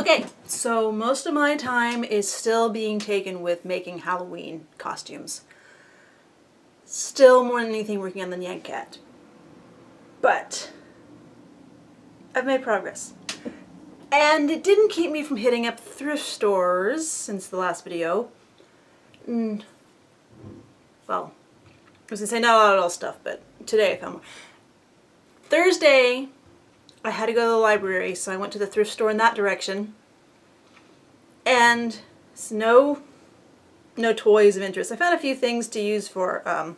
Okay, so most of my time is still being taken with making Halloween costumes. Still more than anything working on the Nyan Cat. But I've made progress. And it didn't keep me from hitting up thrift stores since the last video. Well, I was gonna say not a lot of old stuff, but today I found more. Thursday, I had to go to the library, so I went to the thrift store in that direction. And it's no toys of interest. I found a few things to use for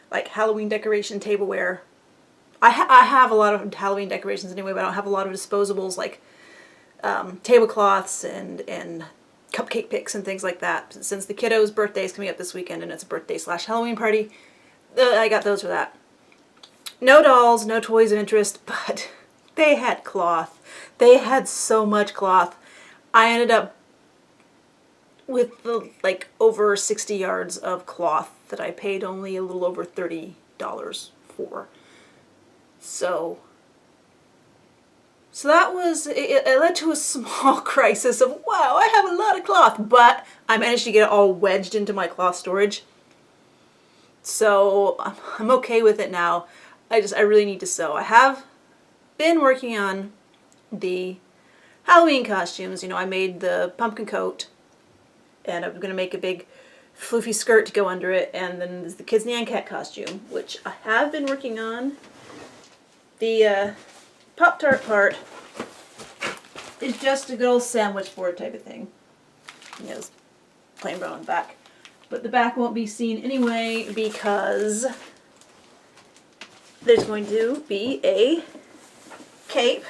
like Halloween decoration tableware. I have a lot of Halloween decorations anyway, but I don't have a lot of disposables like tablecloths and cupcake picks and things like that. Since the kiddo's birthday is coming up this weekend and it's a birthday / Halloween party, I got those for that. No dolls, no toys of interest, but they had cloth. They had so much cloth. I ended up with like over 60 yards of cloth that I paid only a little over $30 for. So that was, it led to a small crisis of, wow, I have a lot of cloth, but I managed to get it all wedged into my cloth storage. So I'm okay with it now. I really need to sew. I have been working on the Halloween costumes. You know, I made the pumpkin coat, and I'm going to make a big floofy skirt to go under it, and then there's the kids' Nyan Cat costume, which I have been working on. The Pop-Tart part is just a good old sandwich board type of thing. You know, it's plain brown on the back. But the back won't be seen anyway because there's going to be a cape.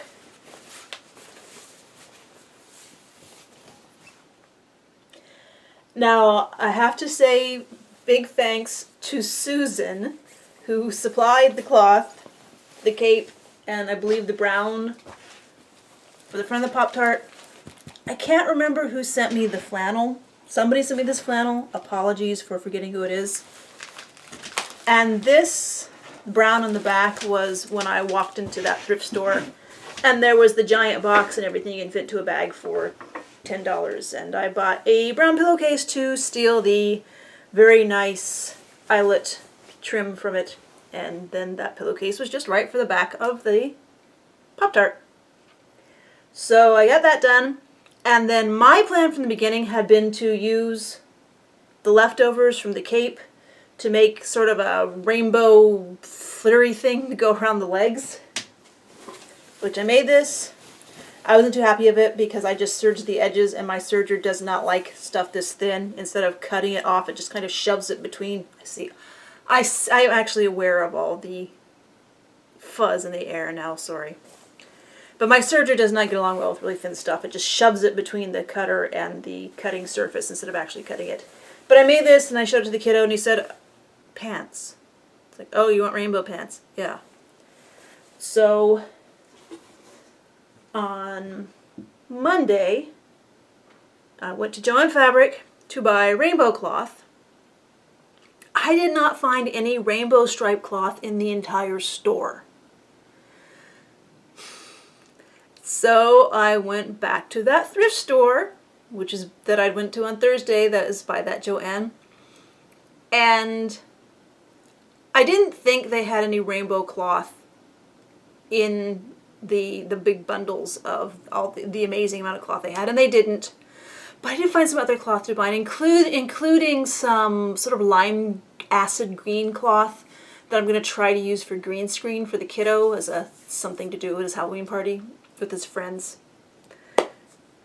Now, I have to say big thanks to Susan, who supplied the cloth, the cape, and I believe the brown for the front of the Pop-Tart. I can't remember who sent me the flannel. Somebody sent me this flannel. Apologies for forgetting who it is. And this brown on the back was when I walked into that thrift store, and there was the giant box and everything and fit into a bag for $10. And I bought a brown pillowcase to steal the very nice eyelet trim from it. And then that pillowcase was just right for the back of the Pop-Tart. So I got that done. And then my plan from the beginning had been to use the leftovers from the cape to make sort of a rainbow flittery thing to go around the legs. Which I made this. I wasn't too happy of it because I just serged the edges, and my serger does not like stuff this thin. Instead of cutting it off, it just kind of shoves it between. I'm actually aware of all the fuzz in the air now, sorry. But my serger does not get along well with really thin stuff. It just shoves it between the cutter and the cutting surface instead of actually cutting it. But I made this and I showed it to the kiddo and he said, pants. It's like, oh, you want rainbow pants? Yeah. So on Monday, I went to Joann Fabric to buy rainbow cloth. I did not find any rainbow stripe cloth in the entire store. So I went back to that thrift store, that I went to on Thursday, that is by that Joann. And I didn't think they had any rainbow cloth in the big bundles of all the amazing amount of cloth they had, and they didn't. But I did find some other cloth to buy, including some sort of lime acid green cloth that I'm going to try to use for green screen for the kiddo as something to do at his Halloween party with his friends.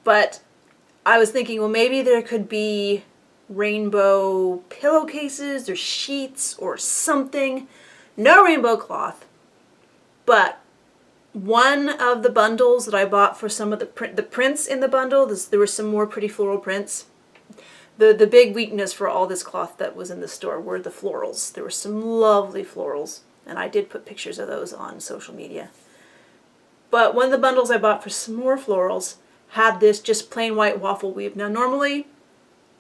But I was thinking, well, maybe there could be rainbow pillowcases or sheets or something. No rainbow cloth, but one of the bundles that I bought for some of the prints in the bundle, there were some more pretty floral prints. The big weakness for all this cloth that was in the store were the florals. There were some lovely florals, and I did put pictures of those on social media. But one of the bundles I bought for some more florals had this just plain white waffle weave. Now normally,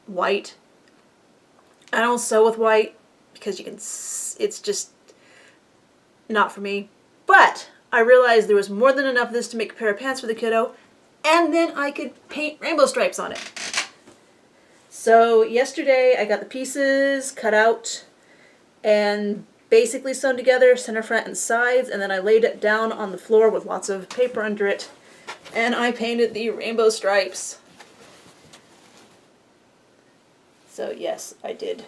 white, I don't sew with white because it's just not for me. But I realized there was more than enough of this to make a pair of pants for the kiddo, and then I could paint rainbow stripes on it. So yesterday I got the pieces cut out and basically sewn together, center, front, and sides, and then I laid it down on the floor with lots of paper under it, and I painted the rainbow stripes. So yes, I did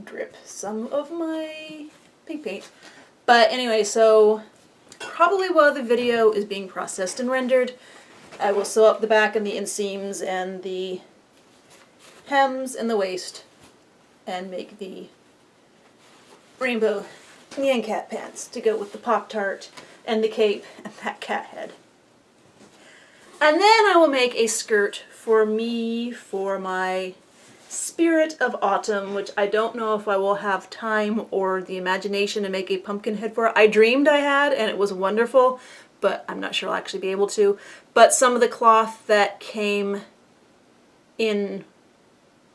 drip some of my pink paint. But anyway, so probably while the video is being processed and rendered, I will sew up the back and the inseams and the hems and the waist and make the rainbow Nyan Cat pants to go with the Pop-Tart and the cape and that cat head. And then I will make a skirt for me for my Spirit of Autumn, which I don't know if I will have time or the imagination to make a pumpkin head for. I dreamed I had, and it was wonderful, but I'm not sure I'll actually be able to. But some of the cloth that came in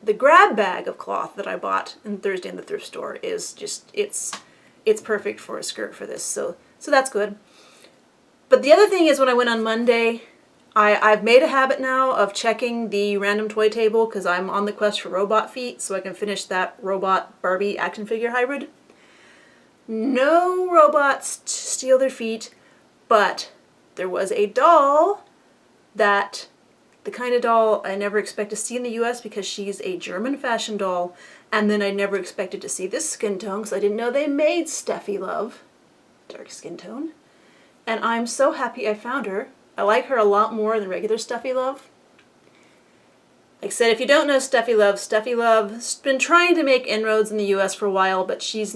the grab bag of cloth that I bought on Thursday in the thrift store is just, it's perfect for a skirt for this, so that's good. But the other thing is, when I went on Monday, I've made a habit now of checking the random toy table because I'm on the quest for robot feet, so I can finish that robot Barbie action figure hybrid. No robots steal their feet, but there was a doll that, the kind of doll I never expect to see in the US because she's a German fashion doll, and then I never expected to see this skin tone because I didn't know they made Steffi Love, dark skin tone, and I'm so happy I found her. I like her a lot more than regular Steffi Love. Like I said, if you don't know Steffi Love's been trying to make inroads in the US for a while, but she's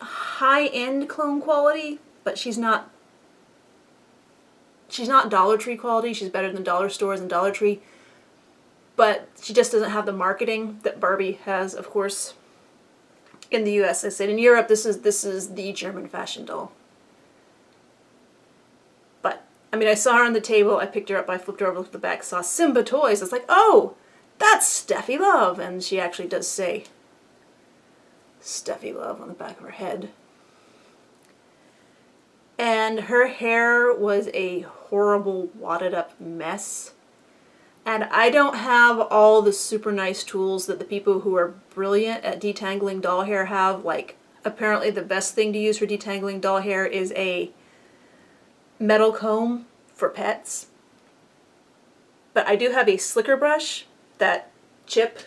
high-end clone quality, but she's not Dollar Tree quality. She's better than dollar stores and Dollar Tree, but she just doesn't have the marketing that Barbie has, of course, in the US. I said in Europe, this is the German fashion doll. I mean, I saw her on the table, I picked her up, I flipped her over, looked at the back, saw Simba Toys. I was like, oh, that's Steffi Love. And she actually does say Steffi Love on the back of her head. And her hair was a horrible, wadded up mess. And I don't have all the super nice tools that the people who are brilliant at detangling doll hair have. Like, apparently the best thing to use for detangling doll hair is a metal comb for pets. But I do have a slicker brush that Chip,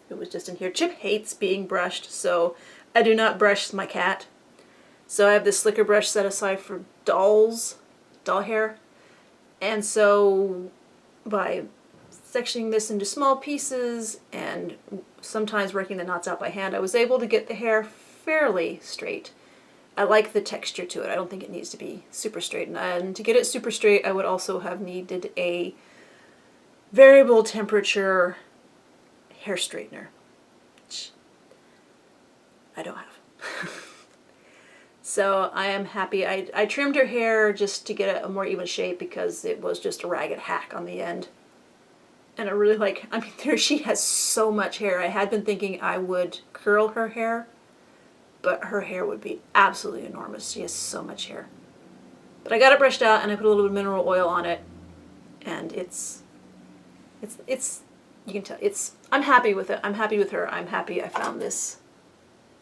who was just in here, Chip hates being brushed, so I do not brush my cat. So I have this slicker brush set aside for doll hair. And so by sectioning this into small pieces and sometimes working the knots out by hand, I was able to get the hair fairly straight. I like the texture to it. I don't think it needs to be super straight. And to get it super straight, I would also have needed a variable temperature hair straightener, which I don't have. So I am happy. I trimmed her hair just to get a more even shape because it was just a ragged hack on the end. And I really like, I mean, she has so much hair. I had been thinking I would curl her hair, but her hair would be absolutely enormous. She has so much hair. But I got it brushed out and I put a little bit of mineral oil on it, and it's you can tell, I'm happy with it. I'm happy with her. I'm happy I found this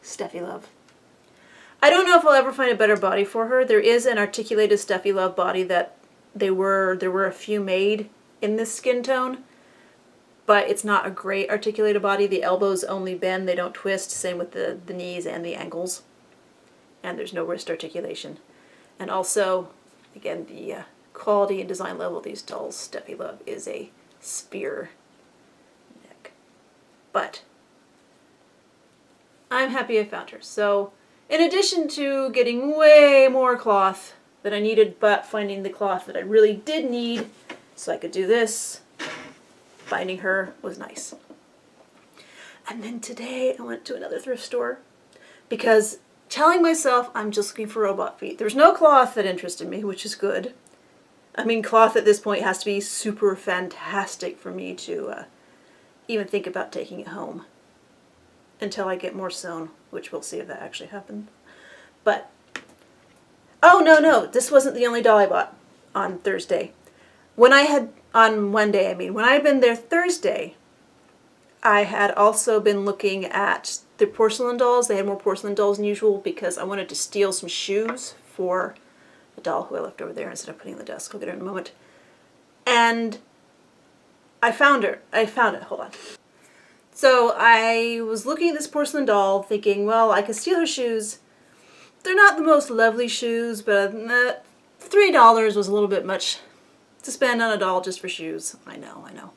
Steffi Love. I don't know if I'll ever find a better body for her. There is an articulated Steffi Love body that there were a few made in this skin tone, but it's not a great articulated body. The elbows only bend, they don't twist. Same with the knees and the ankles. And there's no wrist articulation. And also, again, the quality and design level of these dolls, Steffi Love is a spear neck. But I'm happy I found her. So, in addition to getting way more cloth than I needed, but finding the cloth that I really did need so I could do this, finding her was nice. And then today I went to another thrift store because telling myself I'm just looking for robot feet. There's no cloth that interested me, which is good. I mean, cloth at this point has to be super fantastic for me to even think about taking it home until I get more sewn, which we'll see if that actually happens. But, oh no, this wasn't the only doll I bought. on Thursday. On Monday, I mean. When I had been there Thursday, I had also been looking at the porcelain dolls. They had more porcelain dolls than usual because I wanted to steal some shoes for a doll who I left over there instead of putting on the desk. I'll get her in a moment. And I found her. Hold on. So I was looking at this porcelain doll thinking, well, I could steal her shoes. They're not the most lovely shoes, but $3 was a little bit much to spend on a doll just for shoes. I know.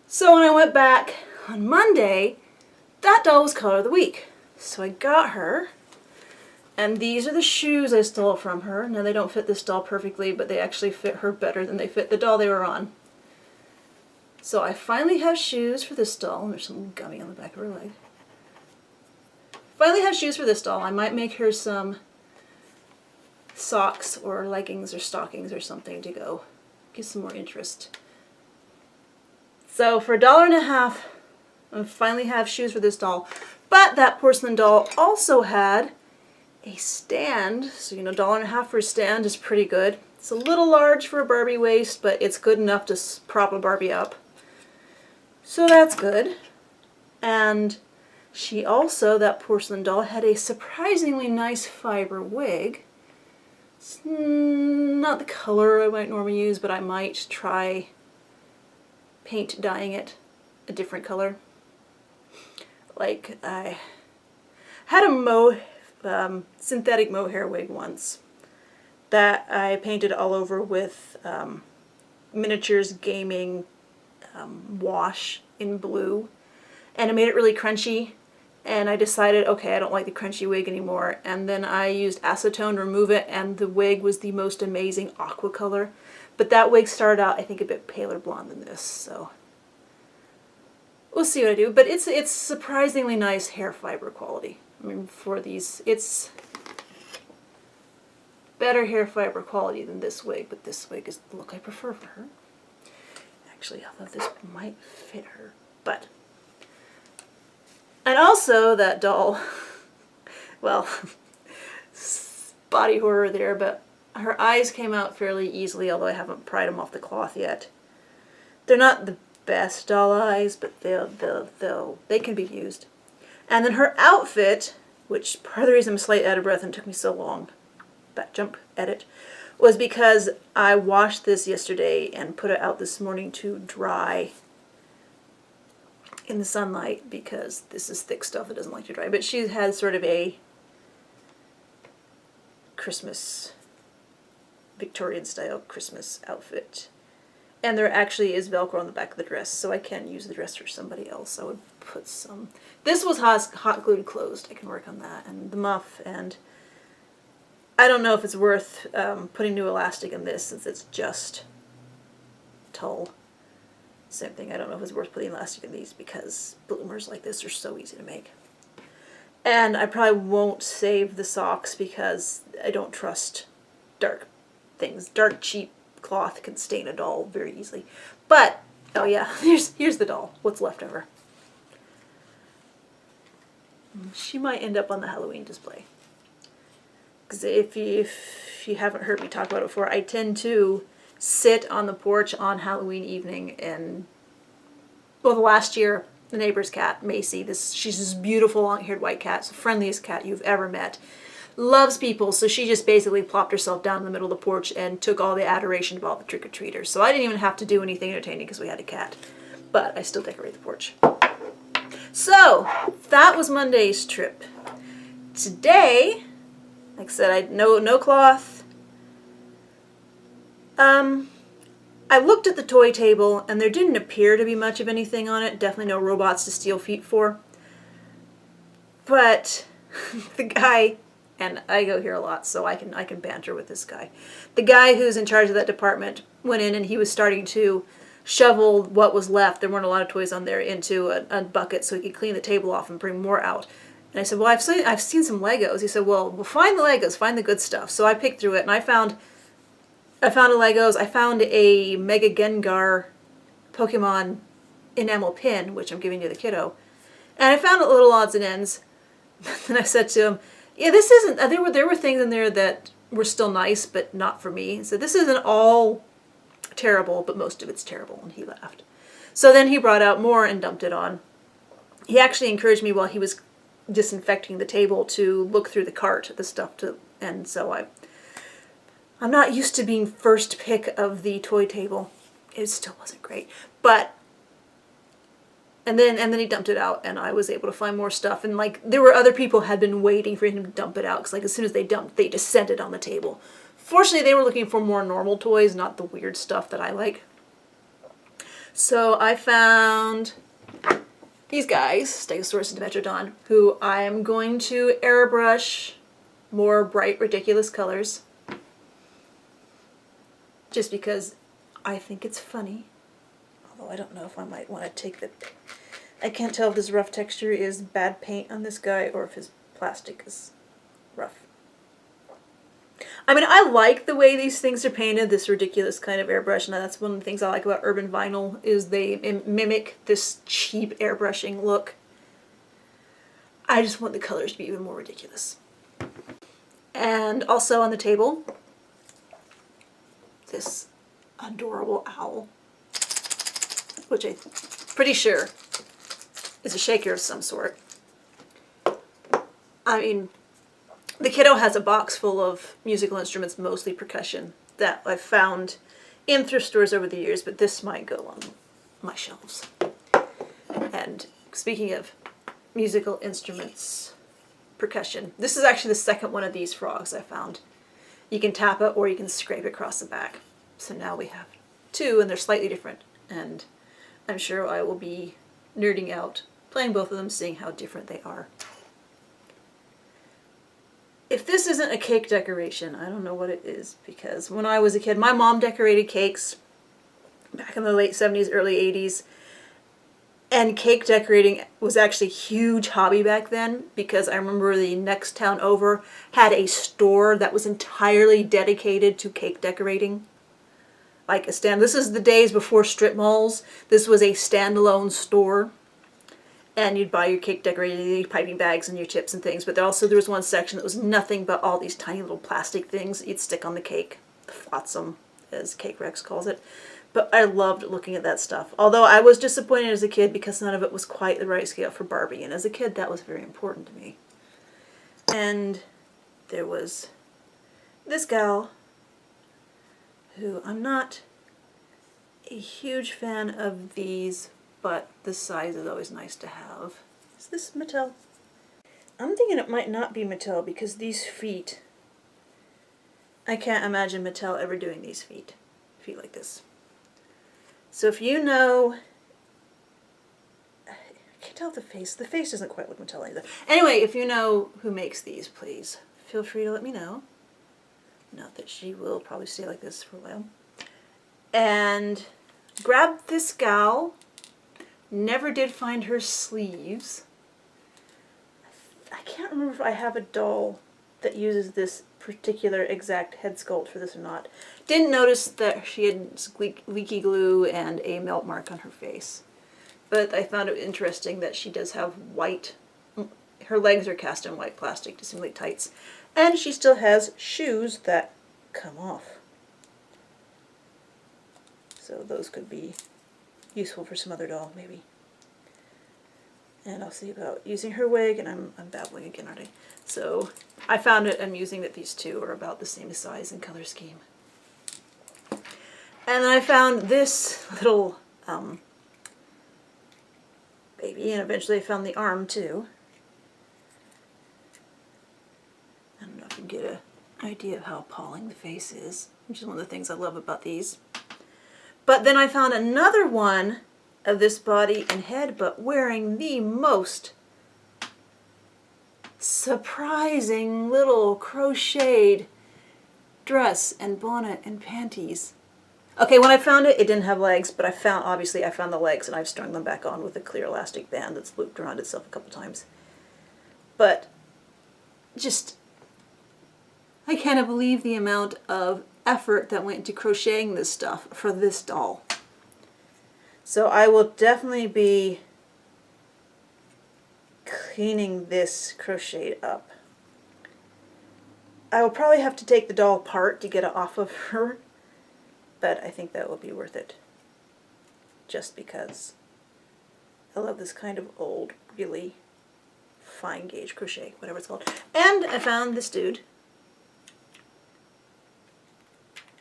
So when I went back on Monday, that doll was color of the week. So I got her, and these are the shoes I stole from her. Now they don't fit this doll perfectly, but they actually fit her better than they fit the doll they were on. So I finally have shoes for this doll. There's some gummy on the back of her leg. Finally have shoes for this doll. I might make her some socks or leggings or stockings or something to go give some more interest. So for $1.50, I finally have shoes for this doll. But that porcelain doll also had a stand. So, $1.50 for a stand is pretty good. It's a little large for a Barbie waist, but it's good enough to prop a Barbie up. So that's good. And she also, that porcelain doll, had a surprisingly nice fiber wig. It's not the color I might normally use, but I might try paint dyeing it a different color. Like I had a synthetic mohair wig once that I painted all over with miniatures gaming wash in blue, and it made it really crunchy, and I decided, okay, I don't like the crunchy wig anymore, and then I used acetone to remove it, and the wig was the most amazing aqua color. But that wig started out, I think, a bit paler blonde than this, so we'll see what I do. But it's surprisingly nice hair fiber quality. I mean, for these, it's better hair fiber quality than this wig, but this wig is the look I prefer for her. Actually, I thought this might fit her, but... And also, that doll, well, body horror there, but her eyes came out fairly easily, although I haven't pried them off the cloth yet. They're not the best doll eyes, but they can be used. And then her outfit, which part of the reason I'm slightly out of breath and took me so long, back jump edit, was because I washed this yesterday and put it out this morning to dry in the sunlight, because this is thick stuff that doesn't like to dry. But she had sort of a Christmas, Victorian style Christmas outfit. And there actually is Velcro on the back of the dress, so I can use the dress for somebody else. I would put some... This was hot glued closed. I can work on that. And the muff, and I don't know if it's worth putting new elastic in this since it's just tulle. Same thing, I don't know if it's worth putting elastic in these because bloomers like this are so easy to make. And I probably won't save the socks because I don't trust dark things. Dark, cheap cloth can stain a doll very easily. But, oh yeah, here's the doll, what's left of her. She might end up on the Halloween display. Because if you haven't heard me talk about it before, I tend to sit on the porch on Halloween evening, and well, the last year, the neighbor's cat, Macy, she's this beautiful long-haired white cat. It's the friendliest cat you've ever met. Loves people, so she just basically plopped herself down in the middle of the porch and took all the adoration of all the trick-or-treaters. So I didn't even have to do anything entertaining because we had a cat. But I still decorate the porch. So, that was Monday's trip. Today, like I said, no cloth. I looked at the toy table, and there didn't appear to be much of anything on it. Definitely no robots to steal feet for. But the guy, and I go here a lot, so I can banter with this guy. The guy who's in charge of that department went in, and he was starting to shovel what was left. There weren't a lot of toys on there into a bucket so he could clean the table off and bring more out. And I said, well, I've seen some Legos. He said, well, find the Legos, find the good stuff. So I picked through it, and I found a Legos. I found a Mega Gengar Pokemon enamel pin, which I'm giving to the kiddo. And I found little odds and ends. And I said to him, yeah, this isn't, there were things in there that were still nice, but not for me. So this isn't all terrible, but most of it's terrible, and he laughed. So then he brought out more and dumped it on. He actually encouraged me while he was disinfecting the table to look through the cart, the stuff and so I'm not used to being first pick of the toy table. It still wasn't great, but and then he dumped it out, and I was able to find more stuff. And like there were other people had been waiting for him to dump it out, because like as soon as they dumped, they descended on the table. Fortunately, they were looking for more normal toys, not the weird stuff that I like. So I found these guys, Stegosaurus and Dimetrodon, who I am going to airbrush more bright, ridiculous colors. Just because I think it's funny. Although I don't know if I might want to take the... I can't tell if this rough texture is bad paint on this guy or if his plastic is rough. I mean, I like the way these things are painted, this ridiculous kind of airbrush, and that's one of the things I like about urban vinyl, is they mimic this cheap airbrushing look. I just want the colors to be even more ridiculous. And also on the table, this adorable owl, which I'm pretty sure is a shaker of some sort. I mean, the kiddo has a box full of musical instruments, mostly percussion, that I've found in thrift stores over the years, but this might go on my shelves. And speaking of musical instruments, percussion, this is actually the second one of these frogs I found. You can tap it or you can scrape it across the back. So now we have two, and they're slightly different, and I'm sure I will be nerding out playing both of them, seeing how different they are. If this isn't a cake decoration, I don't know what it is, because when I was a kid, my mom decorated cakes back in the late 70s, early 80s, and cake decorating was actually a huge hobby back then, because I remember the next town over had a store that was entirely dedicated to cake decorating. Like a stand. This is the days before strip malls. This was a standalone store. And you'd buy your cake decorating, your piping bags and your chips and things. But there was one section that was nothing but all these tiny little plastic things that you'd stick on the cake. The flotsam, as Cake Rex calls it. But I loved looking at that stuff. Although I was disappointed as a kid because none of it was quite the right scale for Barbie. And as a kid, that was very important to me. And there was this gal, who I'm not a huge fan of these, but the size is always nice to have. Is this Mattel? I'm thinking it might not be Mattel, because these feet, I can't imagine Mattel ever doing these feet like this. So if you know, I can't tell the face doesn't quite look Mattel either. Anyway, if you know who makes these, please feel free to let me know. Not that she will probably stay like this for a while. And grab this gal. Never did find her sleeves. I can't remember if I have a doll that uses this particular exact head sculpt for this or not. Didn't notice that she had leaky glue and a melt mark on her face. But I found it interesting that she does have white, her legs are cast in white plastic to simulate tights. And she still has shoes that come off. So those could be useful for some other doll, maybe. And I'll see about using her wig, and I'm babbling again, aren't I? So I found it amusing that these two are about the same size and color scheme. And then I found this little baby, and eventually I found the arm too. I don't know if you can get an idea of how appalling the face is, which is one of the things I love about these. But then I found another one of this body and head, but wearing the most surprising little crocheted dress and bonnet and panties. Okay, when I found it, it didn't have legs, but obviously I found the legs, and I've strung them back on with a clear elastic band that's looped around itself a couple times. But just, I can't believe the amount of effort that went into crocheting this stuff for this doll. So I will definitely be cleaning this crochet up. I will probably have to take the doll apart to get it off of her, but I think that will be worth it. Just because I love this kind of old, really fine gauge crochet, whatever it's called. And I found this dude.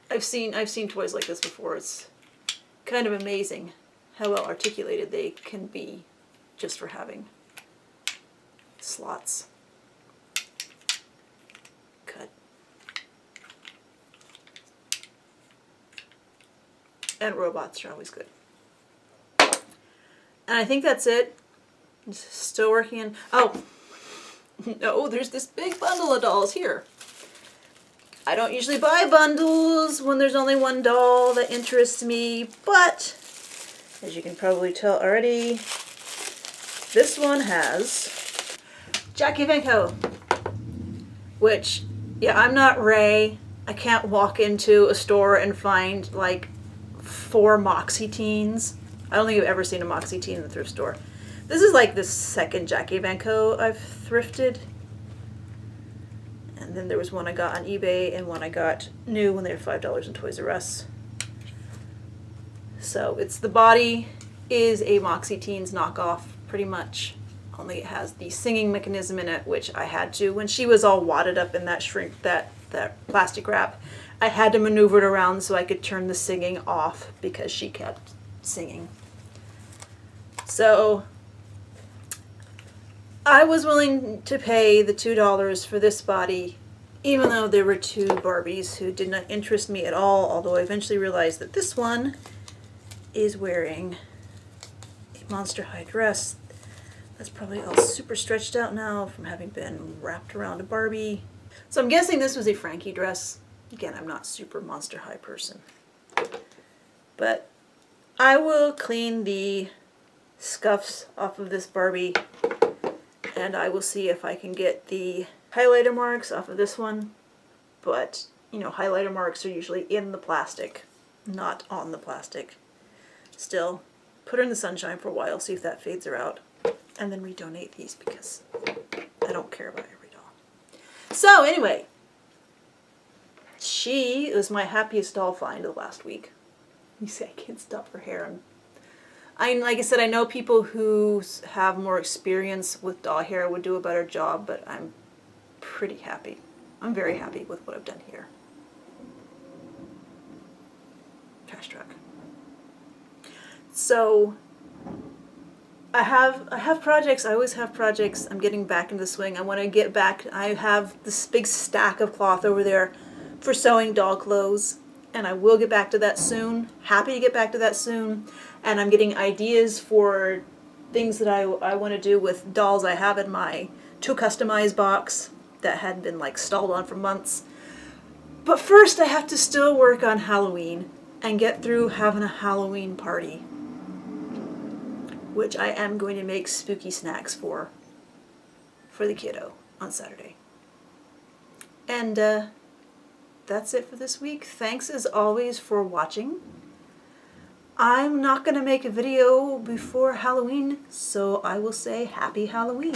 I've seen toys like this before. It's kind of amazing how well articulated they can be just for having slots. Cut. And robots are always good. And I think that's it. Still working in... Oh! No, there's this big bundle of dolls here. I don't usually buy bundles when there's only one doll that interests me, but as you can probably tell already, this one has Jackie Venko, which, yeah, I'm not Ray. I can't walk into a store and find like 4 Moxie teens. I don't think I've ever seen a Moxie teen in the thrift store. This is like the second Jackie Venko I've thrifted. And then there was one I got on eBay and one I got new when they were $5 in Toys R Us. So it's the body is a Moxie Teens knockoff, pretty much. Only it has the singing mechanism in it, which I had to, when she was all wadded up in that that plastic wrap, I had to maneuver it around so I could turn the singing off because she kept singing. So I was willing to pay the $2 for this body, even though there were 2 Barbies who did not interest me at all, although I eventually realized that this one is wearing a Monster High dress that's probably all super stretched out now from having been wrapped around a Barbie. So I'm guessing this was a Frankie dress. Again, I'm not super Monster High person. But I will clean the scuffs off of this Barbie, and I will see if I can get the highlighter marks off of this one. But, you know, highlighter marks are usually in the plastic, not on the plastic. Still, put her in the sunshine for a while, see if that fades her out, and then redonate these because I don't care about every doll. So anyway, she was my happiest doll find of the last week. You say I can't stop her hair. Like I said, I know people who have more experience with doll hair would do a better job, but I'm pretty happy. I'm very happy with what I've done here. Trash truck. So I have projects. I always have projects. I'm getting back into the swing. I want to get back. I have this big stack of cloth over there for sewing doll clothes, and I will get back to that soon. Happy to get back to that soon. And I'm getting ideas for things that I want to do with dolls I have in my to customize box that had been like stalled on for months. But first I have to still work on Halloween and get through having a Halloween party, which I am going to make spooky snacks for the kiddo on Saturday. And that's it for this week. Thanks as always for watching. I'm not going to make a video before Halloween, so I will say Happy Halloween.